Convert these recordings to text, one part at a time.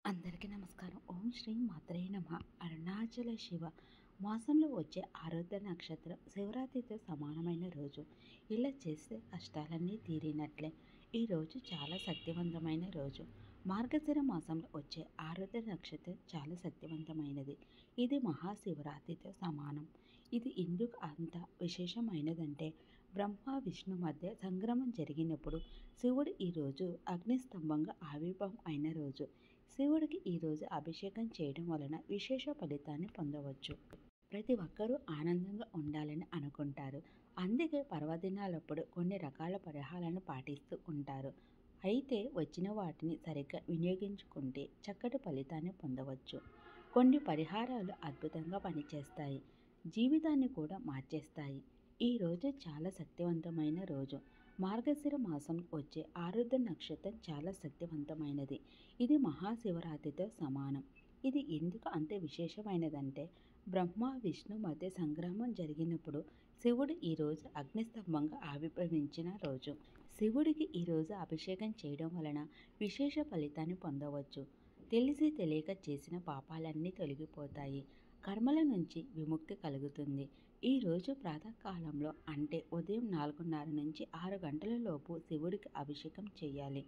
అందరికీ నమస్కారం. ఓం శ్రీ మాత్రే నమః. అరుణాచల శివ మాసంలో వచ్చే ఆరుద్ర నక్షత్రం శివరాత్రితో సమానమైన రోజు. ఇలా చేస్తే కష్టాలన్నీ తీరినట్లే. ఈ రోజు చాలా శక్తివంతమైన రోజు. మార్గశిర మాసంలో వచ్చే ఆరుద్ర నక్షత్రం చాలా శక్తివంతమైనది. ఇది మహాశివరాత్రితో సమానం. ఇది ఎందుకు అంత విశేషమైనదంటే, బ్రహ్మ విష్ణు మధ్య సంగ్రామం జరిగినప్పుడు శివుడు ఈరోజు అగ్నిస్తంభంగా ఆవిర్భావం అయిన రోజు. శివుడికి ఈరోజు అభిషేకం చేయడం వలన విశేష ఫలితాన్ని పొందవచ్చు. ప్రతి ఒక్కరూ ఆనందంగా ఉండాలని అనుకుంటారు. అందుకే పర్వదినాలప్పుడు కొన్ని రకాల పరిహారాలను పాటిస్తూ ఉంటారు. అయితే వచ్చిన వాటిని సరిగ్గా వినియోగించుకుంటే చక్కటి ఫలితాన్ని పొందవచ్చు. కొన్ని పరిహారాలు అద్భుతంగా పనిచేస్తాయి, జీవితాన్ని కూడా మార్చేస్తాయి. ఈ రోజు చాలా శక్తివంతమైన రోజు. మార్గశిర మాసం వచ్చే ఆరుద్ర నక్షత్రం చాలా శక్తివంతమైనది. ఇది మహాశివరాత్రితో సమానం. ఇది ఎందుకు అంత విశేషమైనదంటే, బ్రహ్మ విష్ణు మధ్య సంగ్రామం జరిగినప్పుడు శివుడు ఈరోజు అగ్నిస్తంభంగా ఆవిర్భవించిన రోజు. శివుడికి ఈరోజు అభిషేకం చేయడం వలన విశేష ఫలితాన్ని పొందవచ్చు. తెలిసి తెలియక చేసిన పాపాలన్నీ తొలగిపోతాయి. కర్మల నుంచి విముక్తి కలుగుతుంది. ఈరోజు ప్రాతకాలంలో అంటే ఉదయం 4:30 నుంచి 6 గంటల లోపు శివుడికి అభిషేకం చేయాలి.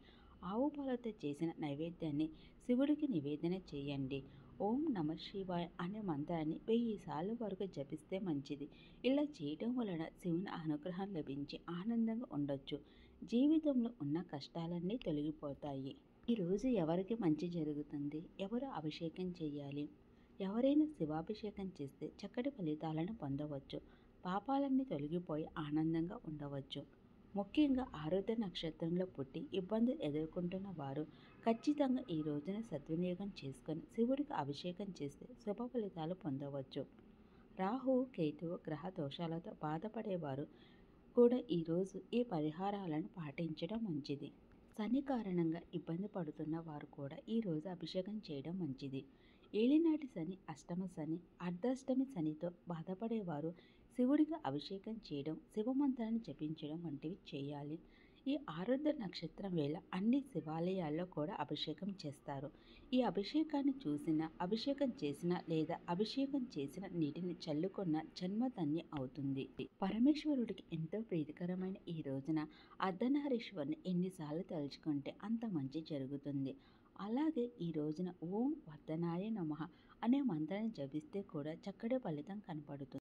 ఆవు పాలతో చేసిన నైవేద్యాన్ని శివుడికి నివేదన చేయండి. ఓం నమ శివాయ అనే మంత్రాన్ని 1000 సార్లు వరకు జపిస్తే మంచిది. ఇలా చేయడం వలన శివుని అనుగ్రహం లభించి ఆనందంగా ఉండొచ్చు. జీవితంలో ఉన్న కష్టాలన్నీ తొలగిపోతాయి. ఈరోజు ఎవరికి మంచి జరుగుతుంది? ఎవరు అభిషేకం చేయాలి? ఎవరైనా శివాభిషేకం చేస్తే చక్కటి ఫలితాలను పొందవచ్చు. పాపాలన్నీ తొలగిపోయి ఆనందంగా ఉండవచ్చు. ముఖ్యంగా ఆరుద్ర నక్షత్రంలో పుట్టి ఇబ్బందులు ఎదుర్కొంటున్న వారు ఖచ్చితంగా ఈ రోజున సద్వినియోగం చేసుకొని శివుడికి అభిషేకం చేస్తే శుభ ఫలితాలు పొందవచ్చు. రాహు కేతు గ్రహ దోషాలతో బాధపడేవారు కూడా ఈరోజు ఈ పరిహారాలను పాటించడం మంచిది. శని కారణంగా ఇబ్బంది పడుతున్న వారు కూడా ఈరోజు అభిషేకం చేయడం మంచిది. ఏలినాటి శని, అష్టమ శని, అర్ధాష్టమి శనితో బాధపడేవారు శివుడికి అభిషేకం చేయడం, శివమంత్రాన్ని జపించడం వంటివి చేయాలి. ఈ ఆరుద్ర నక్షత్రం వేళ అన్ని శివాలయాల్లో కూడా అభిషేకం చేస్తారు. ఈ అభిషేకాన్ని చూసిన, అభిషేకం చేసిన లేదా అభిషేకం చేసిన నీటిని చల్లుకున్న జన్మధన్యం అవుతుంది. పరమేశ్వరుడికి ఎంతో ప్రీతికరమైన ఈ రోజున అర్ధనారీశ్వరుని ఎన్నిసార్లు తలుచుకుంటే అంత మంచి జరుగుతుంది. అలాగే ఈ రోజున ఓం వర్ధనాయ నమః అనే మంత్రాన్ని జపిస్తే కూడా చక్కటి ఫలితం కనపడుతుంది.